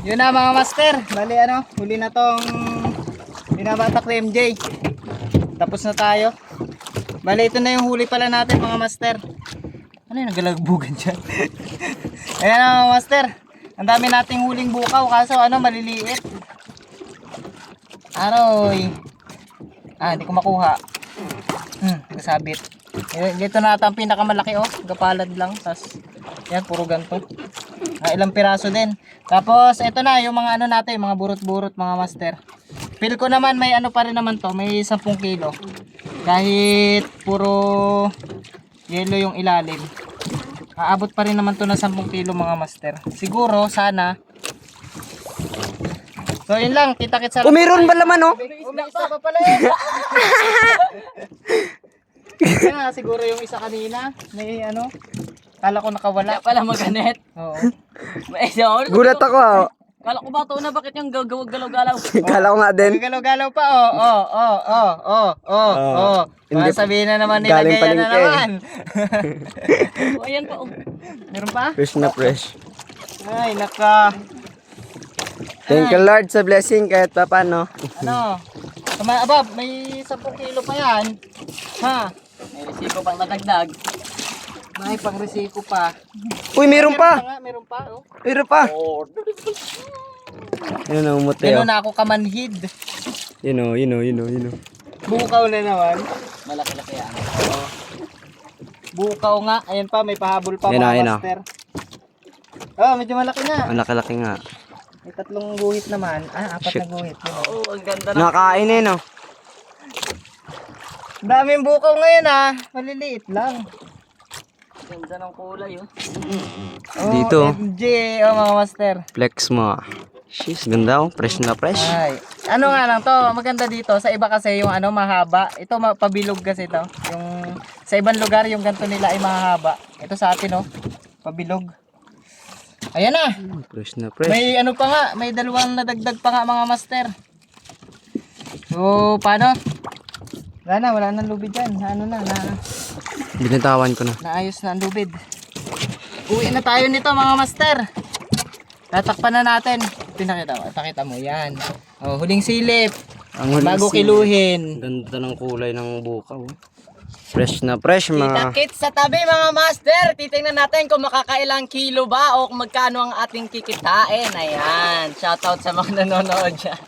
Yun na mga master. Bali ano, huli na tong binabatak ni MJ. Tapos na tayo. Bali ito na yung huli pala natin mga master. Ano yung nagalagbugan dyan? Ayan na mga master. Ang dami nating huling bukaw kaso ano maliliit. Aroy. Hindi ko makuha. Nasabit. Dito na ata ang pinakamalaki oh. Gapalad lang. Tapos yan puro ganto. Ilang piraso din. Tapos ito na yung mga ano natin, mga burot-burot mga master. Feel ko naman may ano pa rin naman to, may 10 kilo. Kahit puro yelo yung ilalim. Aabot pa rin naman to na 10 kilo mga master. Siguro sana. So yun lang, kita-kits sa Meron ba laman oh? May isa pa pala eh. Kaya siguro yung isa kanina, may ano, kala ko nakawala. Pala maganet. Oo. Gulat ako ah. Kala ko ba ito na bakit yung galaw-galaw? Kala ko nga din. Galaw-galaw pa Hindi Baka sabihin na naman nila galing ganyan na palengke eh. naman. Ayan pa oh. Meron pa? Fresh na fresh. Ay, naka. Thank you Lord sa blessing kahit pa paano. Ano? Aba, may 10 kilo pa yan. Ha? May resiko pang nadagdag. May pang-resiko pa. Uy, meron pa. Meron pa, oh. Meron pa. Yun o, umuti Gano'n oh. na ako kamanhid. Yun o. Bukaw na naman. Malaki-laki yan. Bukaw nga. Ayan pa, may pahabol pa Ayun na, mga ayun na. master. Oh, medyo malaki na. Ang laki-laki nga. May 3 guhit naman. 4 Shit. na guhit. Yun, oh. Oo, ang ganda na. Nakakain eh no. Daming bukaw ngayon maliliit lang. Ganda ng kulay oh. Dito. MJ, mga master. Flex mo. Sheesh, ganda oh. Fresh na fresh. Ay. Ano nga lang to, maganda dito. Sa iba kasi yung ano mahaba. Ito pabilog kasi to. Yung sa ibang lugar yung ganto nila ay mahaba. Ito sa atin oh, pabilog. Ayan na. Fresh na fresh. May ano pa nga, may 2 nadagdag pa nga mga master. So, paano? Wala nang lubid dyan. Ano na, Binitawan ko na. naayos na ang lubid. Uwi na tayo nito mga master. Tatakpan na natin. Pakita mo yan. Oh, huling silip. Ang huling Bago silip. kiluhin. Ganda ng kulay ng bukaw. Fresh na fresh mga. Kita-kits sa tabi mga master. Titingnan natin kung makakailang kilo ba o kung magkano ang ating kikitain. Ayan. Shoutout sa mga nanonood dyan.